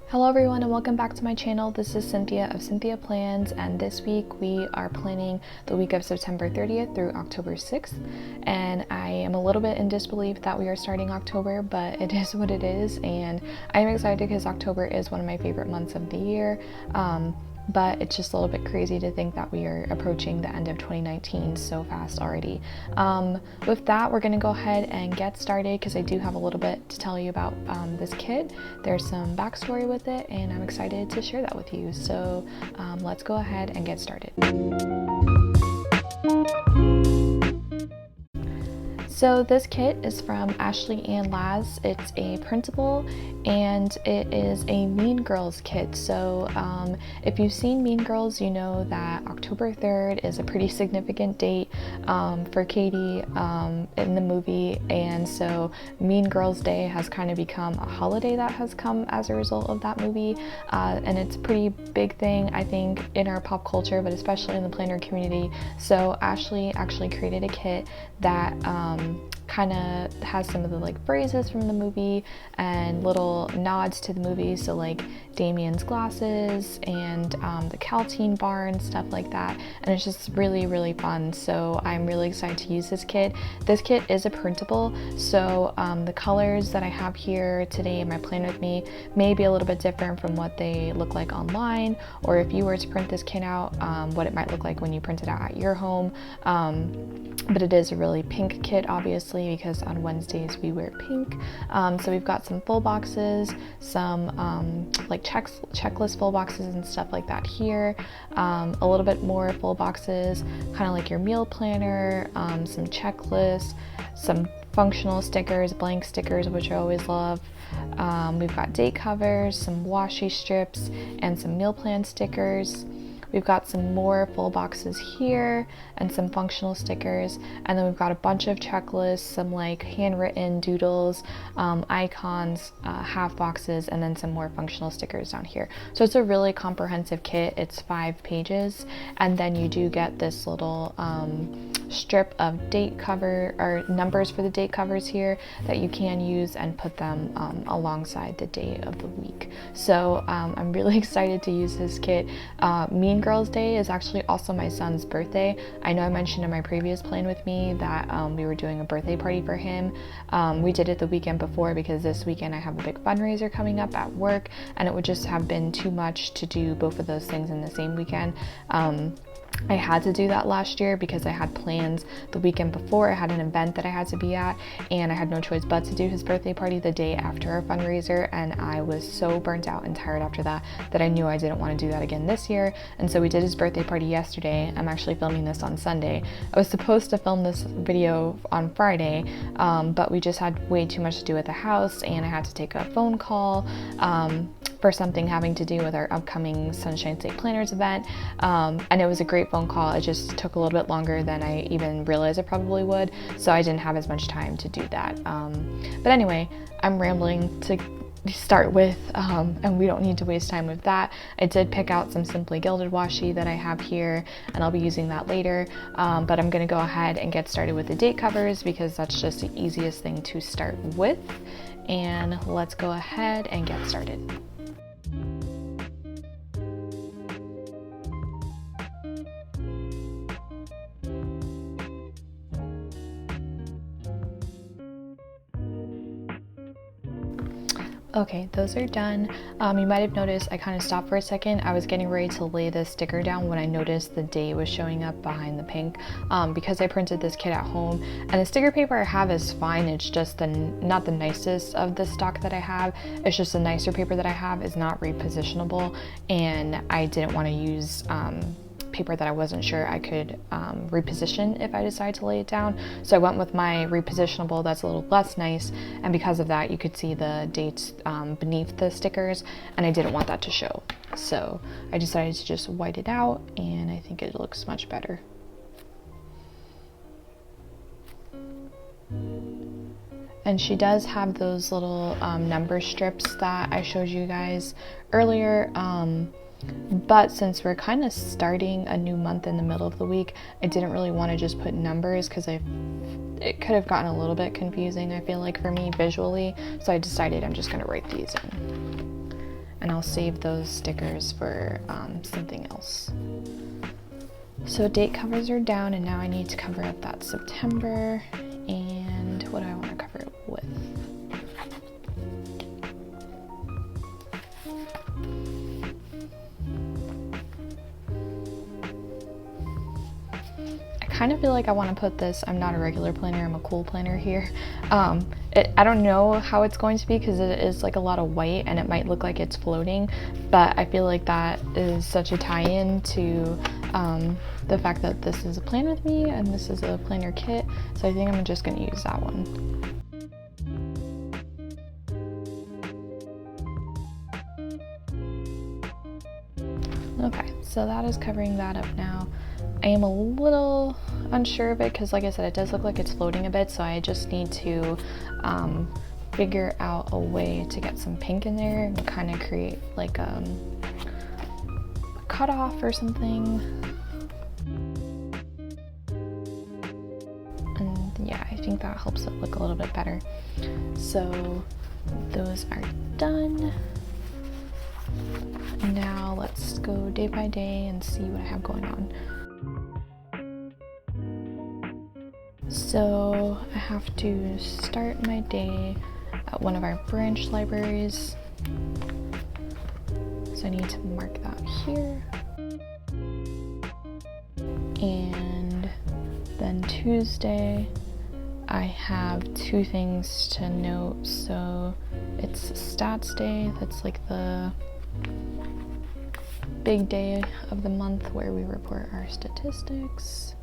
Hello everyone and welcome back to my channel. This is Cynthia of Cynthia Plans, and this week we are planning the week of September 30th through October 6th, and I am a little bit in disbelief that we are starting October, but it is what it is, and I am excited because October is one of my favorite months of the year. But it's just a little bit crazy to think that we are approaching the end of 2019 so fast already. With that, we're gonna go ahead and get started because I do have a little bit to tell you about this kit. There's some backstory with it and I'm excited to share that with you. So let's go ahead and get started. So this kit is from Ashley Ann Laz. It's a printable and it is a Mean Girls kit. So if you've seen Mean Girls, you know that October 3rd is a pretty significant date for Katie in the movie, and so Mean Girls Day has kind of become a holiday that has come as a result of that movie, and it's a pretty big thing, I think, in our pop culture, but especially in the planner community. So Ashley actually created a kit that kind of has some of the phrases from the movie and little nods to the movie, so like Damien's glasses and the Caltine bar and stuff like that, and it's just really fun. So I'm really excited to use this kit. This kit is a printable, so the colors that I have here today in my plan with me may be a little bit different from what they look like online, or if you were to print this kit out, what it might look like when you print it out at your home. But it is a really pink kit, obviously, because on Wednesdays we wear pink. So we've got some full boxes, some checklist full boxes and stuff like that here. A little bit more full boxes, kind of like your meal planner, some checklists, some functional stickers, blank stickers, which I always love. We've got date covers, some washi strips, and some meal plan stickers. We've got some more full boxes here and some functional stickers, and then we've got a bunch of checklists, some handwritten doodles, icons, half boxes, and then some more functional stickers down here. So it's a really comprehensive kit. It's 5 pages, and then you do get this little strip of date cover or numbers for the date covers here that you can use and put them alongside the day of the week. So I'm really excited to use this kit. Mean Girls Day is actually also my son's birthday. I know I mentioned in my previous plan with me that we were doing a birthday party for him. We did it the weekend before because this weekend I have a big fundraiser coming up at work, and it would just have been too much to do both of those things in the same weekend. I had to do that last year because I had plans the weekend before. I had an event that I had to be at, and I had no choice but to do his birthday party the day after our fundraiser, and I was so burnt out and tired after that I knew I didn't want to do that again this year. And so we did his birthday party yesterday. I'm actually filming this on Sunday. I was supposed to film this video on Friday, but we just had way too much to do at the house, and I had to take a phone call for something having to do with our upcoming Sunshine State Planners event, and it was a great phone call. It just took a little bit longer than I even realized it probably would, so I didn't have as much time to do that. But anyway, I'm rambling to start with, and we don't need to waste time with that. I did pick out some Simply Gilded washi that I have here, and I'll be using that later, but I'm gonna go ahead and get started with the date covers because that's just the easiest thing to start with, and let's go ahead and get started. Okay, those are done. You might have noticed I kind of stopped for a second. I was getting ready to lay the sticker down when I noticed the date was showing up behind the pink, because I printed this kit at home, and the sticker paper I have is fine. It's just not the nicest of the stock that I have. It's just the nicer paper that I have is not repositionable, and I didn't want to use paper that I wasn't sure I could reposition if I decide to lay it down. So I went with my repositionable that's a little less nice, and because of that you could see the dates beneath the stickers, and I didn't want that to show. So I decided to just white it out, and I think it looks much better. And she does have those little number strips that I showed you guys earlier. But since we're kind of starting a new month in the middle of the week, I didn't really want to just put numbers because it could have gotten a little bit confusing, I feel like, for me visually. So I decided I'm just going to write these in. and I'll save those stickers for something else. So date covers are down, and now I need to cover up that September. And what do I want to cover it with? I kind of feel like I want to put this, I'm not a regular planner, I'm a cool planner here. I don't know how it's going to be because it is like a lot of white and it might look like it's floating, but I feel like that is such a tie-in to the fact that this is a plan with me and this is a planner kit, so I think I'm just going to use that one. Okay, so that is covering that up now. I am a little unsure of it because, like I said, it does look like it's floating a bit, so I just need to figure out a way to get some pink in there and kind of create like a cutoff or something. And yeah, I think that helps it look a little bit better. So those are done. Now let's go day by day and see what I have going on. So I have to start my day at one of our branch libraries. So I need to mark that here. And then Tuesday, I have 2 things to note. So it's stats day, that's like the big day of the month where we report our statistics.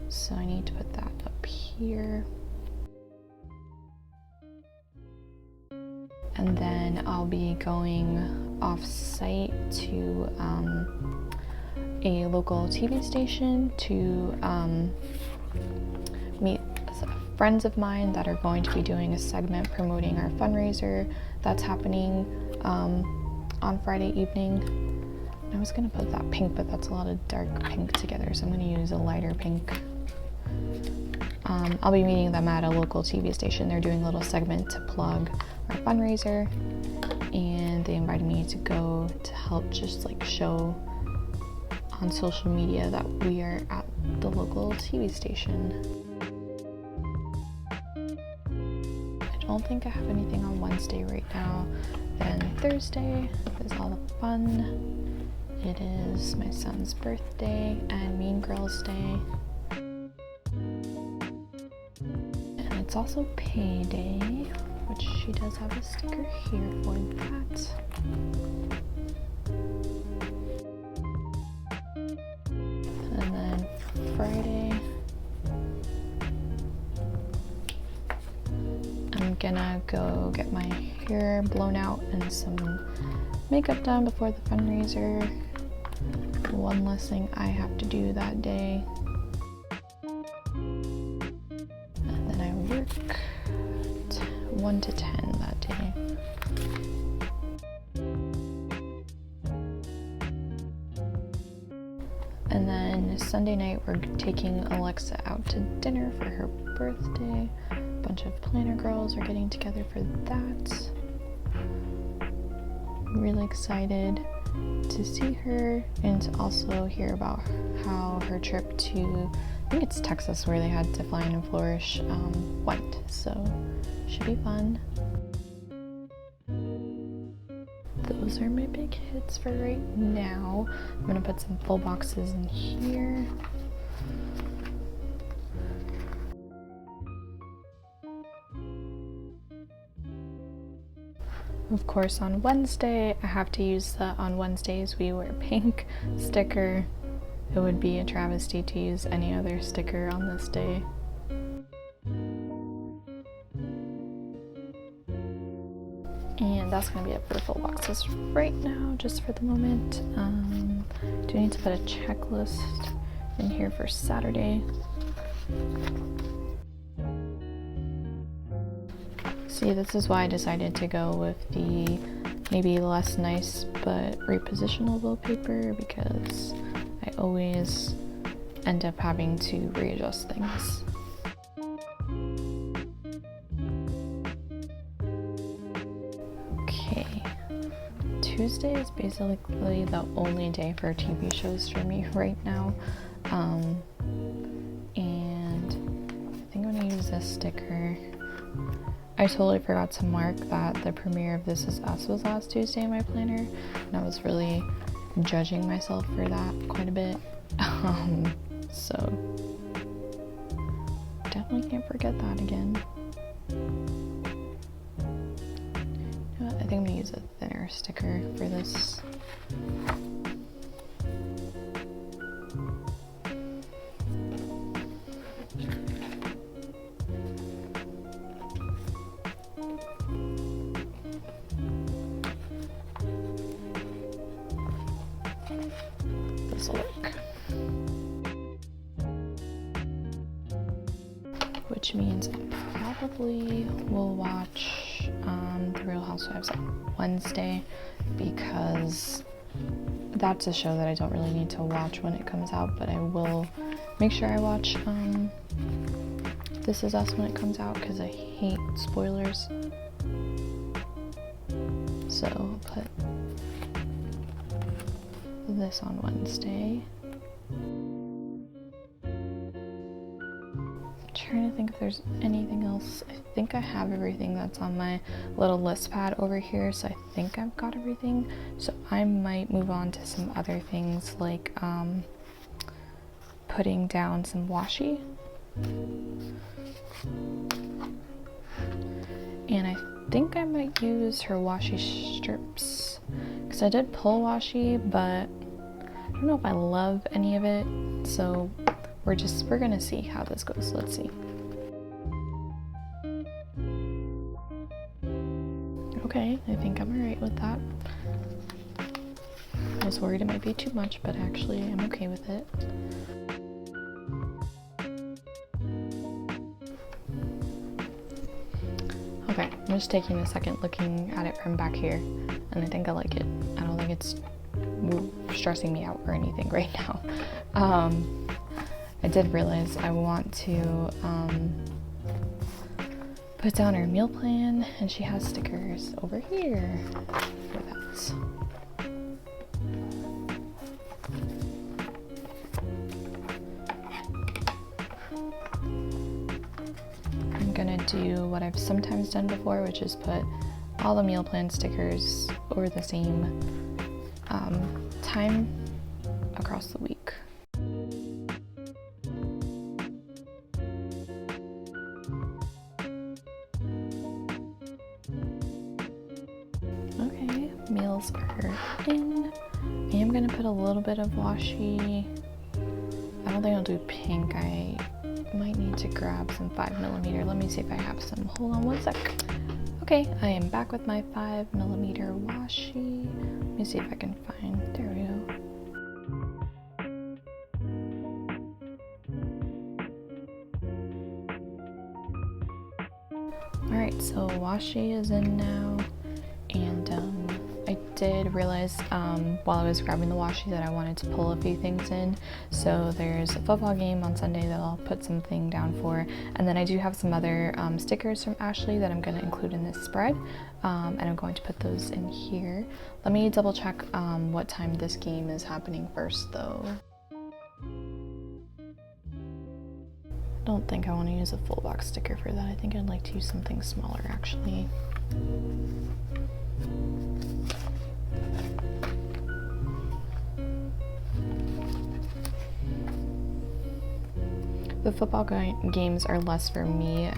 So I need to put that up here. And then I'll be going off-site to a local TV station to meet friends of mine that are going to be doing a segment promoting our fundraiser that's happening on Friday evening. I was gonna put that pink, but that's a lot of dark pink together, so I'm gonna use a lighter pink. I'll be meeting them at a local TV station. They're doing a little segment to plug our fundraiser, and they invited me to go to help just like show on social media that we are at the local TV station. I don't think I have anything on Wednesday right now. Then Thursday is all the fun. It is my son's birthday and Mean Girls Day. And it's also payday, which she does have a sticker here for that. And then Friday, I'm gonna go get my hair blown out and some makeup done before the fundraiser. One less thing I have to do that day. And then I work 1 to 10 that day. And then Sunday night we're taking Alexa out to dinner for her birthday. A bunch of planner girls are getting together for that. I'm really excited to see her and to also hear about how her trip to, I think it's Texas where they had to fly in and flourish, went. So should be fun. Those are my big hits for right now. I'm gonna put some full boxes in here. Of course, on Wednesday, I have to use the On Wednesdays We Wear Pink sticker. It would be a travesty to use any other sticker on this day. And that's going to be it for the full boxes right now, just for the moment. Do need to put a checklist in here for Saturday. See, this is why I decided to go with the maybe less nice but repositionable paper, because I always end up having to readjust things. Okay, Tuesday is basically the only day for TV shows for me right now. And I think I'm gonna use this sticker. I totally forgot to mark that the premiere of This Is Us was last Tuesday in my planner, and I was really judging myself for that quite a bit. So definitely can't forget that again. You know what? I think I'm gonna use a thinner sticker for this. This'll work. Which means I probably will watch The Real Housewives on Wednesday, because that's a show that I don't really need to watch when it comes out, but I will make sure I watch This Is Us when it comes out, because I hate spoilers. So I'll put this on Wednesday. Trying to think if there's anything else. I think I have everything that's on my little list pad over here, so I think I've got everything. So I might move on to some other things, like putting down some washi. And I think I might use her washi strips, because I did pull washi, but I don't know if I love any of it, so we're gonna see how this goes. Let's see. Okay, I think I'm alright with that. I was worried it might be too much, but actually I'm okay with it. Okay, I'm just taking a second looking at it from back here, and I think I like it. I don't think it's stressing me out or anything right now. I did realize I want to put down her meal plan, and she has stickers over here for that. I'm gonna do what I've sometimes done before, which is put all the meal plan stickers over the same time across the week. Okay, meals are in. I am gonna put a little bit of washi. I don't think I'll do pink. I might need to grab some 5mm. Let me see if I have some. Hold on one sec. Okay, I am back with my 5mm washi. Let me see if I can find, there we go. Alright, so washi is in now, and I did realize while I was grabbing the washi that I wanted to pull a few things in. So there's a football game on Sunday that I'll put something down for, and then I do have some other stickers from Ashley that I'm going to include in this spread, and I'm going to put those in here. Let me double check what time this game is happening first though. I don't think I want to use a full box sticker for that. I think I'd like to use something smaller actually. The football games are less for me.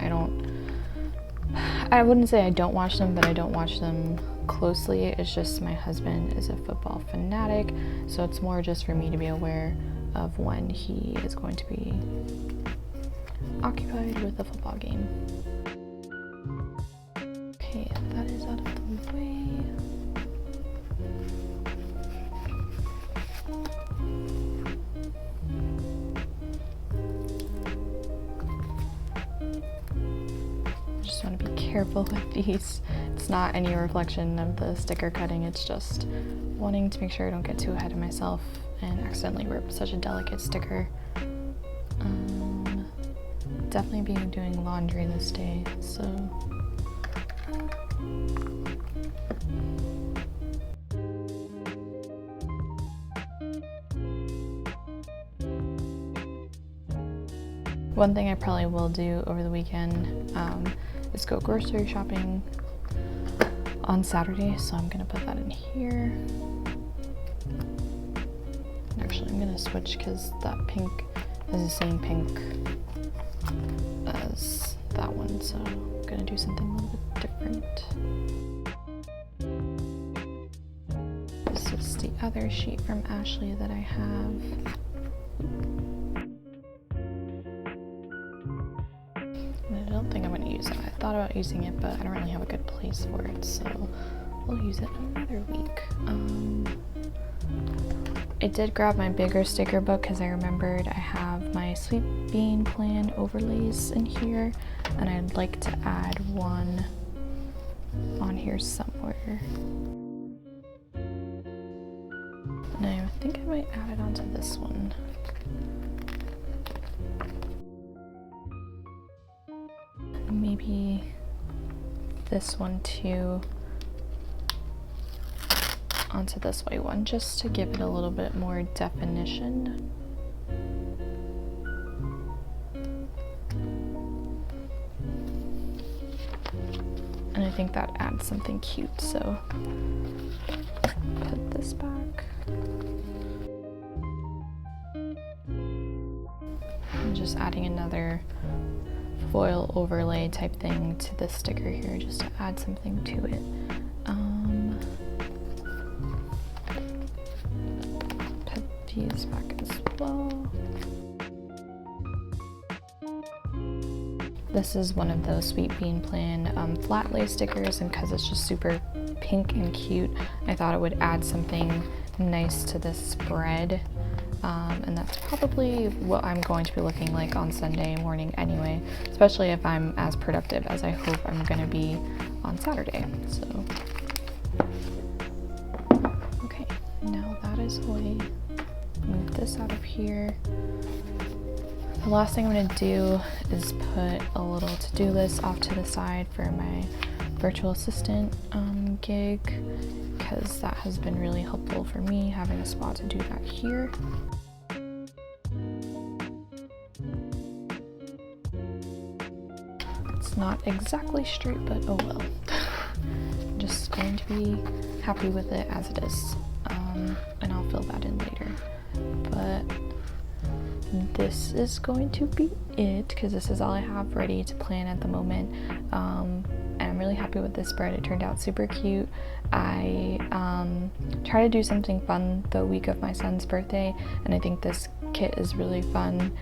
I wouldn't say I don't watch them, but I don't watch them closely. It's just my husband is a football fanatic, so it's more just for me to be aware of when he is going to be occupied with a football game. Okay, that is out of the way. Just want to be careful with these. It's not any reflection of the sticker cutting, it's just wanting to make sure I don't get too ahead of myself and accidentally rip such a delicate sticker. Definitely be doing laundry this day, so One thing I probably will do over the weekend is go grocery shopping on Saturday, so I'm gonna put that in here. Actually, I'm gonna switch because that pink is the same pink as that one, so I'm gonna do something a little bit different. This is the other sheet from Ashley that I have. I don't think I'm going to use it. I thought about using it, but I don't really have a good place for it, so we'll use it another week. I did grab my bigger sticker book because I remembered I have my Sweet Bean Plan overlays in here, and I'd like to add one on here somewhere. And I think I might add it onto this one. Maybe this one too onto this white one, just to give it a little bit more definition. And I think that adds something cute, so put this back. I'm just adding another foil overlay type thing to this sticker here, just to add something to it. Put these back as well. This is one of those Sweet Bean Plan flat lay stickers, and because it's just super pink and cute, I thought it would add something nice to this spread. And that's probably what I'm going to be looking like on Sunday morning anyway, especially if I'm as productive as I hope I'm going to be on Saturday. So, okay, now that is away. Move this out of here. The last thing I'm going to do is put a little to-do list off to the side for my virtual assistant gig, because that has been really helpful for me, having a spot to do that here. It's not exactly straight, but oh well. I'm just going to be happy with it as it is, and I'll fill that in later. But this is going to be it, because this is all I have ready to plan at the moment. And I'm really happy with this spread. It turned out super cute. I try to do something fun the week of my son's birthday, and I think this kit is really fun.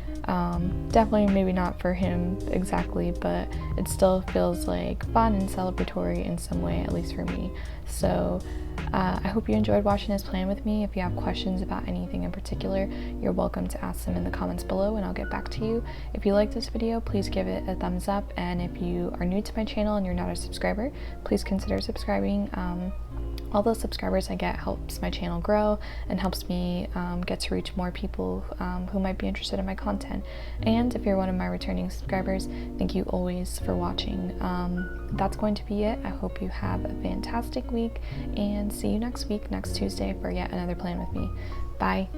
Definitely maybe not for him exactly, but it still feels like fun and celebratory in some way, at least for me. So I hope you enjoyed watching this plan with me. If you have questions about anything in particular, you're welcome to ask them in the comments below, and I'll get back to you. If you like this video, please give it a thumbs up, and if you are new to my channel and you're not a subscriber, please consider subscribing. All the subscribers I get helps my channel grow and helps me get to reach more people who might be interested in my content. And if you're one of my returning subscribers, thank you always for watching. That's going to be it. I hope you have a fantastic week, and see you next week, next Tuesday, for yet another plan with me. Bye.